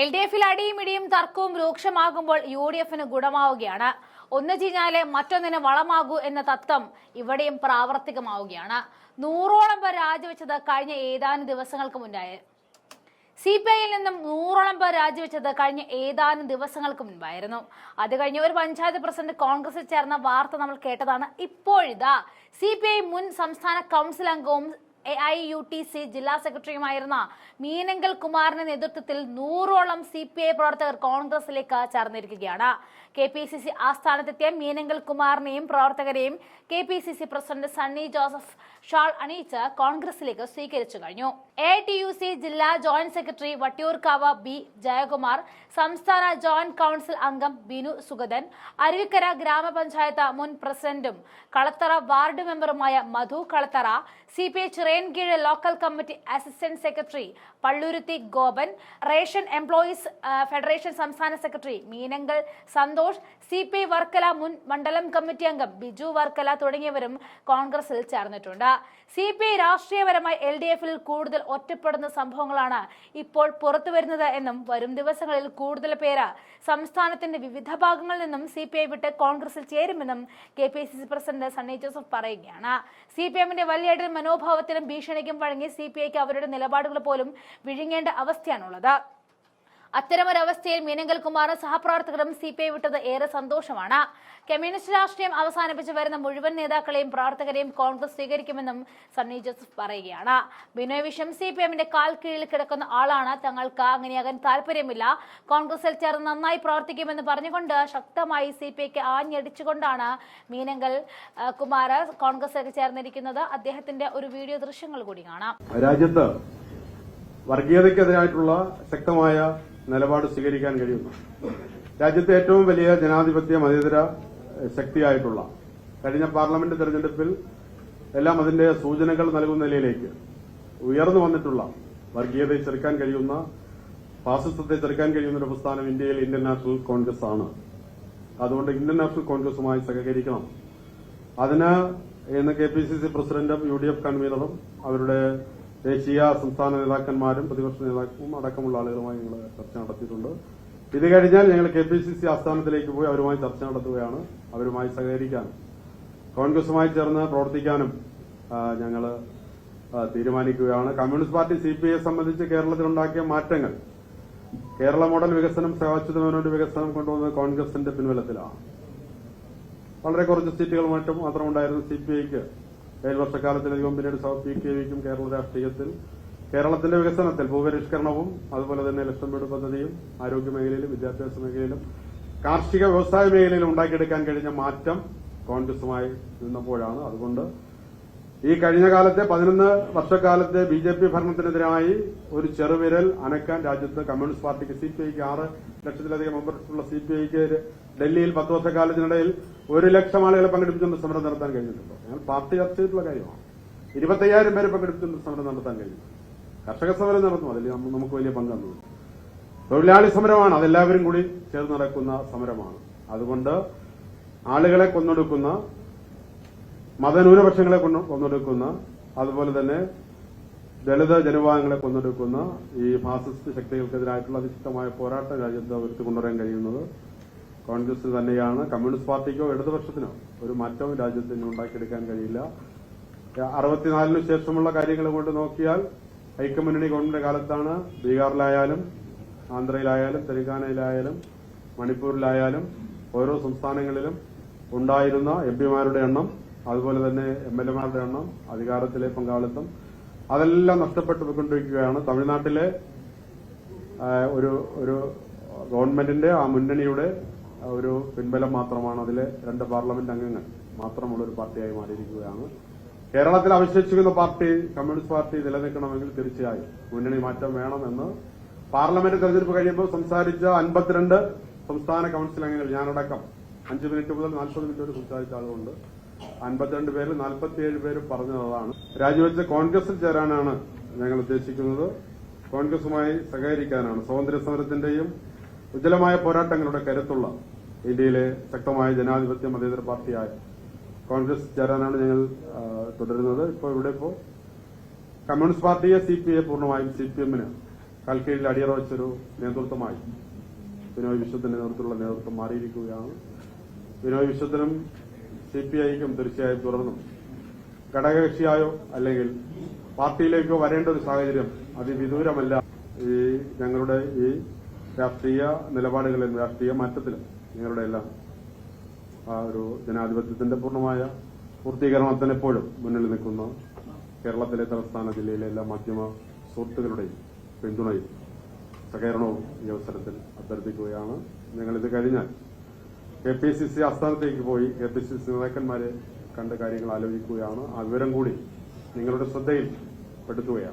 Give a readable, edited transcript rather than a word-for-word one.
LDF-ൽ അടിയും ഇടിയും തർക്കവും രൂക്ഷമാകുമ്പോൾ UDF-ന് ഗുണമാവുകയാണ്. ഒന്ന് ചീഞ്ഞാലേ മറ്റൊന്നിന് വളമാകൂ എന്ന തത്വം ഇവിടെയും പ്രാവർത്തികമാവുകയാണ്. 100ഓളം പേർ രാജിവെച്ചത് കഴിഞ്ഞ ഏതാനും ദിവസങ്ങൾക്ക് മുന്നായി. CPI-യിൽ നിന്നും 100ഓളം പേർ രാജിവെച്ചത് കഴിഞ്ഞ ഏതാനും ദിവസങ്ങൾക്ക് മുൻപായിരുന്നു. അത് കഴിഞ്ഞ് ഒരു പഞ്ചായത്ത് പ്രസിഡന്റ് കോൺഗ്രസിൽ ചേർന്ന വാർത്ത നമ്മൾ കേട്ടതാണ്. ഇപ്പോഴിതാ CPI മുൻ സംസ്ഥാന കൗൺസിൽ അംഗവും AIUTC ജില്ലാ സെക്രട്ടറിയുമായിരുന്ന മീനങ്കൽ കുമാറിന്റെ നേതൃത്വത്തിൽ 100ഓളം CPI പ്രവർത്തകർ കോൺഗ്രസിലേക്ക് ചേർന്നിരിക്കുകയാണ്. KPCC ആസ്ഥാനത്തെത്തിയ മീനങ്കൽ കുമാറിനെയും പ്രവർത്തകരെയും KPCC president Sunny Joseph shawl അണിയിച്ച് കോൺഗ്രസിലേക്ക് സ്വീകരിച്ചു കഴിഞ്ഞു. AITUC ജില്ലാ joint secretary Vattiyoorkavu B Jayakumar, സംസ്ഥാന ജോയിന്റ് കൗൺസിൽ അംഗം ബിനു സുഗതൻ, അരുവിക്കര ഗ്രാമപഞ്ചായത്ത് മുൻ പ്രസിഡന്റും കളത്തറ വാർഡ് മെമ്പറുമായ Madhu Kalathara, CPI Chirayinkeezhu local committee assistant secretary Palluruthy Gopan, ration employees federation സംസ്ഥാന സെക്രട്ടറി മീനങ്കൽ സന്തോഷ്, CPI വർക്കല മുൻ മണ്ഡലം കമ്മിറ്റി അംഗം ബിജു വർക്കല തുടങ്ങിയവരും കോൺഗ്രസിൽ ചേർന്നിട്ടുണ്ട്. CPI രാഷ്ട്രീയപരമായി LDF-ൽ കൂടുതൽ ഒറ്റപ്പെടുന്ന സംഭവങ്ങളാണ് ഇപ്പോൾ പുറത്തുവരുന്നത് എന്നും വരും ദിവസങ്ങളിൽ കൂടുതൽ പേര് സംസ്ഥാനത്തിന്റെ വിവിധ ഭാഗങ്ങളിൽ നിന്നും CPI വിട്ട് കോൺഗ്രസിൽ ചേരുമെന്നും KPCC പ്രസിഡന്റ് സണ്ണി ജോസഫ് പറയുകയാണ്. CPM-ന്റെ വലിയ മനോഭാവത്തിനും ഭീഷണിക്കും വഴങ്ങി CPI-ക്ക് അവരുടെ നിലപാടുകൾ പോലും വിഴുങ്ങേണ്ട അവസ്ഥയാണുള്ളത്. അത്തരമൊരവസ്ഥയിൽ മീനങ്കൽ കുമാറും സഹപ്രവർത്തകരും CPI വിട്ടത് ഏറെ സന്തോഷമാണ്. കമ്മ്യൂണിസ്റ്റ് രാഷ്ട്രീയം അവസാനിപ്പിച്ച് വരുന്ന മുഴുവൻ നേതാക്കളെയും പ്രവർത്തകരെയും കോൺഗ്രസ് സ്വീകരിക്കുമെന്നും സണ്ണി ജോസഫ് പറയുകയാണ്. ബിനോയ് വിശ്വം CPM-ന്റെ കാൽ കീഴിൽ കിടക്കുന്ന ആളാണ്. തങ്ങൾക്ക് അങ്ങനെയാകാൻ താല്പര്യമില്ല. കോൺഗ്രസിൽ ചേർന്ന് നന്നായി പ്രവർത്തിക്കുമെന്ന് പറഞ്ഞുകൊണ്ട് ശക്തമായി CPI-ക്ക് ആഞ്ഞടിച്ചുകൊണ്ടാണ് മീനങ്കൽ കുമാർ കോൺഗ്രസിലേക്ക് ചേർന്നിരിക്കുന്നത്. അദ്ദേഹത്തിന്റെ ഒരു വീഡിയോ ദൃശ്യങ്ങൾ കൂടി കാണാം. രാജ്യത്ത് വർഗീയതയ്ക്കെതിരായിട്ടുള്ള ശക്തമായ നിലപാട് സ്വീകരിക്കാൻ കഴിയുന്നു. രാജ്യത്തെ ഏറ്റവും വലിയ ജനാധിപത്യ മതേതര ശക്തിയായിട്ടുള്ള കഴിഞ്ഞ പാർലമെന്റ് തെരഞ്ഞെടുപ്പിൽ എല്ലാം അതിന്റെ സൂചനകൾ നൽകുന്ന നിലയിലേക്ക് ഉയർന്നു വന്നിട്ടുള്ള വർഗീയതയെ ചെറുക്കാൻ കഴിയുന്ന, ഫാസിസത്തെ ചെറുക്കാൻ കഴിയുന്ന ഒരു പ്രസ്ഥാനം ഇന്ത്യയിൽ ഇന്ത്യൻ നാഷണൽ കോൺഗ്രസ് ആണ്. അതുകൊണ്ട് ഇന്ത്യൻ നാഷണൽ കോൺഗ്രസുമായി സഹകരിക്കണം. അതിന് ഇന്ന് KPCC പ്രസിഡന്റും UDF കൺവീനറും അവരുടെ ദേശീയ സംസ്ഥാന നേതാക്കന്മാരും പ്രതിപക്ഷ നേതാക്കളും അടക്കമുള്ള ആളുകളുമായി ഞങ്ങൾ ചർച്ച നടത്തിയിട്ടുണ്ട്. ഇത് കഴിഞ്ഞാൽ ഞങ്ങൾ KPCC ആസ്ഥാനത്തിലേക്ക് പോയി അവരുമായി ചർച്ച നടത്തുകയാണ്. അവരുമായി സഹകരിക്കാനും കോൺഗ്രസുമായി ചേർന്ന് പ്രവർത്തിക്കാനും ഞങ്ങൾ തീരുമാനിക്കുകയാണ്. കമ്മ്യൂണിസ്റ്റ് പാർട്ടി CPI-യെ സംബന്ധിച്ച് കേരളത്തിലുണ്ടാക്കിയ മാറ്റങ്ങൾ, കേരള മോഡൽ വികസനം, സഹാച്യുതമേനോന്റെ വികസനം കൊണ്ടുവന്നത് കോൺഗ്രസിന്റെ പിൻബലത്തിലാണ്. വളരെ കുറച്ച് സീറ്റുകൾ മാത്രം ഉണ്ടായിരുന്ന CPI-ക്ക് 7 വർഷക്കാലത്തിലധികം പിന്നീട് PKVക്കും കേരള രാഷ്ട്രീയത്തിൽ കേരളത്തിന്റെ വികസനത്തിൽ ഭൂപരിഷ്കരണവും അതുപോലെ തന്നെ ലക്ഷം വീട് പദ്ധതിയും ആരോഗ്യ മേഖലയിലും വിദ്യാഭ്യാസ മേഖലയിലും കാർഷിക വ്യവസായ മേഖലയിലും ഉണ്ടാക്കിയെടുക്കാൻ കഴിഞ്ഞ മാറ്റം കോൺഗ്രസുമായി നിന്നപ്പോഴാണ്. അതുകൊണ്ട് ഈ കഴിഞ്ഞ കാലത്തെ 11 വർഷക്കാലത്തെ BJP ഭരണത്തിനെതിരായി ഒരു ചെറുവിരൽ അനക്കാൻ രാജ്യത്ത് കമ്മ്യൂണിസ്റ്റ് പാർട്ടിക്ക് CPI-ക്ക് 6 ലക്ഷത്തിലധികം മെമ്പർഷിപ്പുള്ള CPI-ക്ക് ഡൽഹിയിൽ 10 വർഷക്കാലത്തിനിടയിൽ 1 ലക്ഷം ആളുകളെ പങ്കെടുപ്പിച്ചുകൊണ്ട് സമരം നടത്താൻ കഴിഞ്ഞിട്ടുണ്ടോ? ഞങ്ങൾ പാർട്ടി ചർച്ച ചെയ്തിട്ടുള്ള കാര്യമാണ്. 25,000 പേരെ പങ്കെടുപ്പിച്ചുകൊണ്ട് സമരം നടത്താൻ കഴിഞ്ഞു. കർഷക സമരം നടന്നു, അതിൽ നമുക്ക് വലിയ പങ്കെന്നു. തൊഴിലാളി സമരമാണ്, അതെല്ലാവരും കൂടി ചേർന്ന് നടക്കുന്ന സമരമാണ്. അതുകൊണ്ട് ആളുകളെ കൊന്നൊടുക്കുന്ന, മതന്യൂനപക്ഷങ്ങളെ കൊന്നൊടുക്കുന്ന, അതുപോലെ തന്നെ ദളിത് ജനവിഭാഗങ്ങളെ കൊന്നൊടുക്കുന്ന ഈ ഫാസിസ്റ്റ് ശക്തികൾക്കെതിരായിട്ടുള്ള അതിശക്തമായ പോരാട്ടം രാജ്യത്ത് ഉയർത്തിക്കൊണ്ടുവരാൻ കഴിയുന്നത് കോൺഗ്രസിന് തന്നെയാണ്. കമ്മ്യൂണിസ്റ്റ് പാർട്ടിക്കോ ഇടതുപക്ഷത്തിനോ ഒരു മാറ്റവും രാജ്യത്തിന് ഉണ്ടാക്കിയെടുക്കാൻ കഴിയില്ല. 64-ന് ശേഷമുള്ള കാര്യങ്ങൾ കൊണ്ട് നോക്കിയാൽ ഐക്യമുന്നണി ഗവൺമെന്റ് കാലത്താണ് ബീഹാറിലായാലും ആന്ധ്രയിലായാലും തെലങ്കാനയിലായാലും മണിപ്പൂരിലായാലും ഓരോ സംസ്ഥാനങ്ങളിലും ഉണ്ടായിരുന്ന MP-മാരുടെ എണ്ണം, അതുപോലെ തന്നെ MLA-മാരുടെ എണ്ണം, അധികാരത്തിലെ പങ്കാളിത്തം അതെല്ലാം നഷ്ടപ്പെട്ടു പോയിക്കൊണ്ടിരിക്കുകയാണ്. തമിഴ്നാട്ടിലെ ഒരു ഗവൺമെന്റിന്റെ ആ മുന്നണിയുടെ ഒരു പിൻബലം മാത്രമാണ്, അതിലെ 2 പാർലമെന്റ് അംഗങ്ങൾ മാത്രമുള്ള ഒരു പാർട്ടിയായി മാറിയിരിക്കുകയാണ്. കേരളത്തിൽ അവശേഷിക്കുന്ന പാർട്ടി കമ്മ്യൂണിസ്റ്റ് പാർട്ടി നിലനിൽക്കണമെങ്കിൽ തീർച്ചയായും മുന്നണി മാറ്റം വേണമെന്ന് പാർലമെന്റ് തെരഞ്ഞെടുപ്പ് കഴിയുമ്പോൾ സംസാരിച്ച 52 സംസ്ഥാന കൌൺസിൽ അംഗങ്ങൾ, ഞാനടക്കം 5 മിനിറ്റ് മുതൽ 40 മിനിറ്റ് വരെ സംസാരിച്ച ആളുകൊണ്ട് 52 പേരിൽ 47 പേര് പറഞ്ഞതാണ്. രാജിവെച്ച് കോൺഗ്രസിൽ ചേരാനാണ് ഞങ്ങൾ ഉദ്ദേശിക്കുന്നത്. കോൺഗ്രസുമായി സഹകരിക്കാനാണ്. സ്വാതന്ത്ര്യ സമരത്തിന്റെയും ഉജ്ജ്വലമായ പോരാട്ടങ്ങളുടെ കരുത്തുള്ള ഇന്ത്യയിലെ ശക്തമായ ജനാധിപത്യ മതേതര പാർട്ടിയായ കോൺഗ്രസ് ചേരാനാണ് ഞങ്ങൾ തുടരുന്നത്. ഇപ്പോൾ കമ്മ്യൂണിസ്റ്റ് പാർട്ടിയെ CPI പൂർണ്ണമായും CPM-ന് കാൽക്കീഴിൽ അടിയറ വെച്ചൊരു നേതൃത്വമായി ബിനോയ് വിശ്വത്തിന്റെ നേതൃത്വത്തിലുള്ള നേതൃത്വം മാറിയിരിക്കുകയാണ്. ബിനോയ് വിശ്വത്തിനും CPIക്കും തീർച്ചയായും തുടർന്നും ഘടകകക്ഷിയായോ അല്ലെങ്കിൽ പാർട്ടിയിലേക്കോ വരേണ്ട ഒരു സാഹചര്യം അതിവിദൂരമല്ല. ഈ ഞങ്ങളുടെ ഈ രാഷ്ട്രീയ നിലപാടുകളിലും രാഷ്ട്രീയ മാറ്റത്തിലും ഞങ്ങളുടെ എല്ലാം ആ ഒരു ജനാധിപത്യത്തിന്റെ പൂർണ്ണമായ പൂർത്തീകരണത്തിന് എപ്പോഴും മുന്നിൽ നിൽക്കുന്ന കേരളത്തിലെ തലസ്ഥാന ജില്ലയിലെ എല്ലാ മാധ്യമ സുഹൃത്തുക്കളുടെയും പിന്തുണയും സഹകരണവും ഈ അവസരത്തിൽ അഭ്യർത്ഥിക്കുകയാണ്. ഞങ്ങളിത് കഴിഞ്ഞാൽ KPCC ആസ്ഥാനത്തേക്ക് പോയി KPCC നേതാക്കന്മാരെ കണ്ട് കാര്യങ്ങൾ ആലോചിക്കുകയാണ്. ആ വിവരം കൂടി നിങ്ങളുടെ ശ്രദ്ധയിൽ പെടുത്തുകയാണ്.